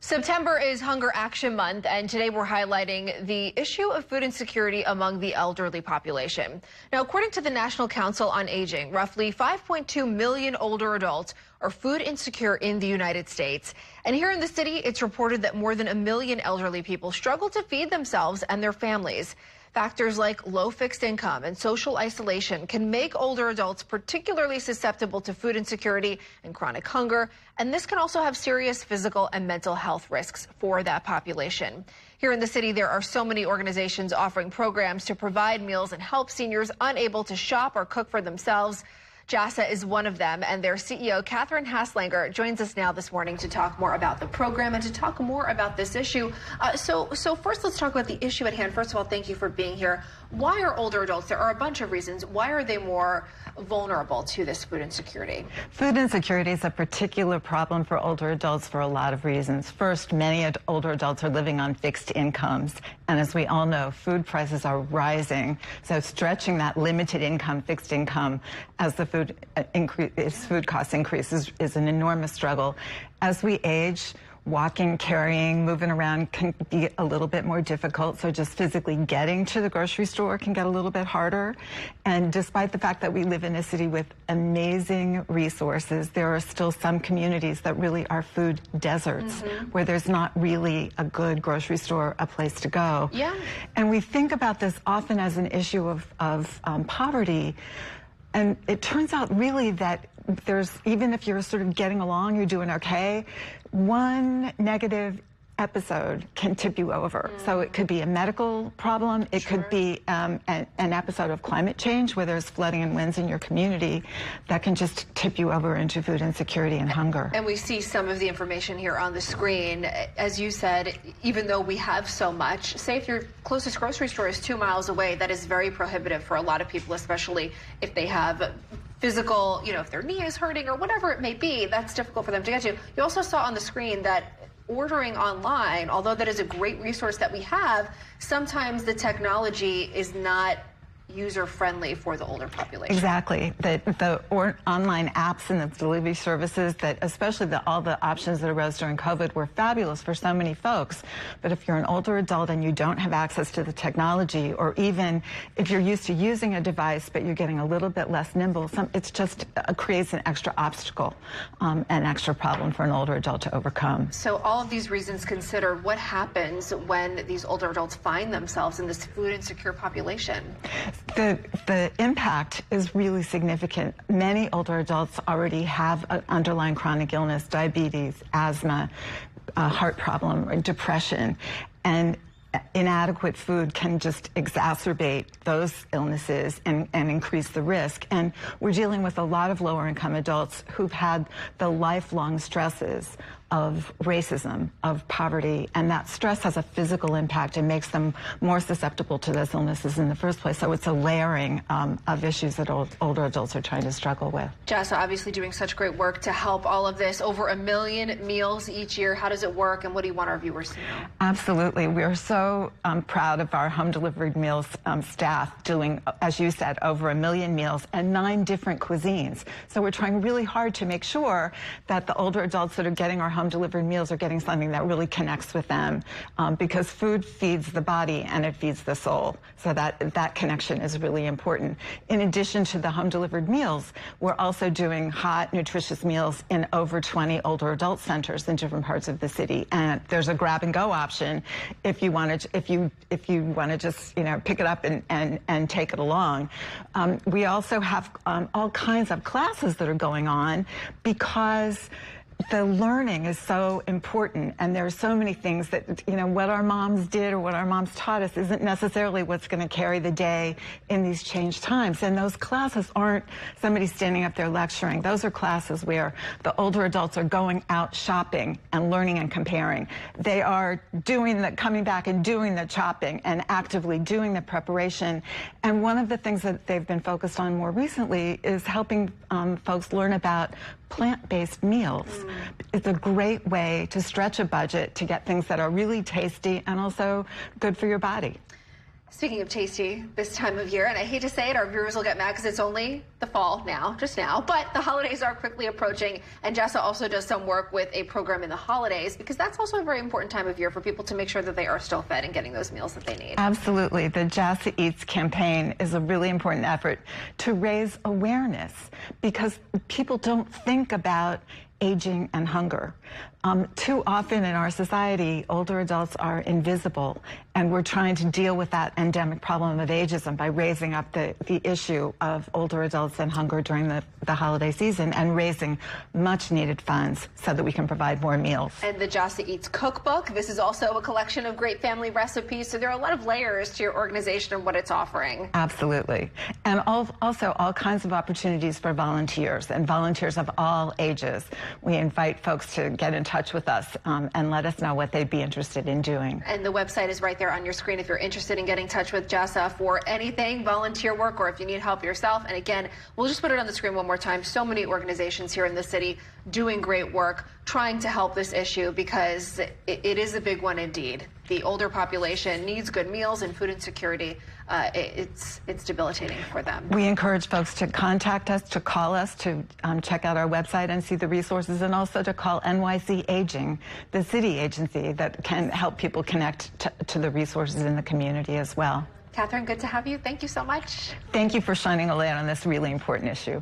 September is Hunger Action Month, and today we're highlighting the issue of food insecurity among the elderly population. Now, according to the National Council on Aging, roughly 5.2 million older adults are food insecure in the United States. And here in the city, it's reported that more than 1 million elderly people struggle to feed themselves and their families. Factors like low fixed income and social isolation can make older adults particularly susceptible to food insecurity and chronic hunger, and this can also have serious physical and mental health risks for that population. Here in the city, there are so many organizations offering programs to provide meals and help seniors unable to shop or cook for themselves. JASA is one of them, and their CEO, Kathryn Haslanger, joins us now this morning to talk more about the program and to talk more about this issue. So first, let's talk about the issue at hand. First of all, thank you for being here. Why are older adults, there are a bunch of reasons, why are they more vulnerable to this food insecurity? Food insecurity is a particular problem for older adults for a lot of reasons. First, many older adults are living on fixed incomes, and as we all know, food prices are rising, so stretching that limited income, fixed income, as the food costs increase is an enormous struggle. As we age, walking, carrying, moving around can be a little bit more difficult, so just physically getting to the grocery store can get a little bit harder. And despite the fact that we live in a city with amazing resources, there are still some communities that really are food deserts, where there's not really a good grocery store, a place to go. Yeah. And we think about this often as an issue of poverty. And it turns out really that even if you're sort of getting along, you're doing okay, one negative episode can tip you over. So it could be a medical problem. It could be an episode of climate change where there's flooding and winds in your community that can just tip you over into food insecurity and hunger. And we see some of the information here on the screen. As you said, even though we have so much, say if your closest grocery store is 2 miles away, that is very prohibitive for a lot of people, especially if they have physical, if their knee is hurting or whatever it may be, that's difficult for them to get to. You also saw on the screen that ordering online, although that is a great resource that we have, sometimes the technology is not user-friendly for the older population. Exactly. The online apps and the delivery services, that especially all the options that arose during COVID, were fabulous for so many folks. But if you're an older adult and you don't have access to the technology, or even if you're used to using a device but you're getting a little bit less nimble, it just creates an extra obstacle, an extra problem for an older adult to overcome. So all of these reasons consider what happens when these older adults find themselves in this food insecure population. The impact is really significant. Many older adults already have an underlying chronic illness, diabetes, asthma, heart problem, or depression, and inadequate food can just exacerbate those illnesses and increase the risk. And we're dealing with a lot of lower income adults who've had the lifelong stresses of racism, of poverty, and that stress has a physical impact and makes them more susceptible to those illnesses in the first place. So it's a layering of issues that older adults are trying to struggle with. JASA obviously doing such great work to help all of this. Over 1 million meals each year. How does it work, and what do you want our viewers to know? Absolutely. We are so proud of our home delivered meals staff doing, as you said, over 1 million meals and 9 different cuisines. So we're trying really hard to make sure that the older adults that are getting our home delivered meals are getting something that really connects with them, because food feeds the body and it feeds the soul. So that connection is really important. In addition to the home delivered meals, we're also doing hot, nutritious meals in over 20 older adult centers in different parts of the city. And there's a grab and go option if you want to just pick it up and take it along. We also have all kinds of classes that are going on because the learning is so important, and there are so many things that, what our moms did or what our moms taught us isn't necessarily what's going to carry the day in these changed times. And those classes aren't somebody standing up there lecturing. Those are classes where the older adults are going out shopping and learning and comparing. They are coming back and doing the chopping and actively doing the preparation. And one of the things that they've been focused on more recently is helping folks learn about plant-based meals. It's a great way to stretch a budget to get things that are really tasty and also good for your body. Speaking of tasty this time of year, and I hate to say it, our viewers will get mad because it's only the fall now, just now, but the holidays are quickly approaching, and JASA also does some work with a program in the holidays because that's also a very important time of year for people to make sure that they are still fed and getting those meals that they need. Absolutely. The JASA Eats campaign is a really important effort to raise awareness because people don't think about aging and hunger. Too often in our society, older adults are invisible, and we're trying to deal with that endemic problem of ageism by raising up the issue of older adults and hunger during the holiday season and raising much needed funds so that we can provide more meals. And the JASA Eats cookbook, this is also a collection of great family recipes, so there are a lot of layers to your organization and what it's offering. Absolutely. And also all kinds of opportunities for volunteers, and volunteers of all ages. We invite folks to get in touch with us and let us know what they'd be interested in doing. And the website is right there on your screen if you're interested in getting in touch with JASA for anything, volunteer work, or if you need help yourself. And again, we'll just put it on the screen one more time. So many organizations here in the city doing great work, trying to help this issue because it is a big one indeed. The older population needs good meals, and food insecurity, it's debilitating for them. We encourage folks to contact us, to call us, to check out our website and see the resources, and also to call NYC Aging, the city agency that can help people connect to the resources in the community as well. Kathryn, good to have you. Thank you so much. Thank you for shining a light on this really important issue.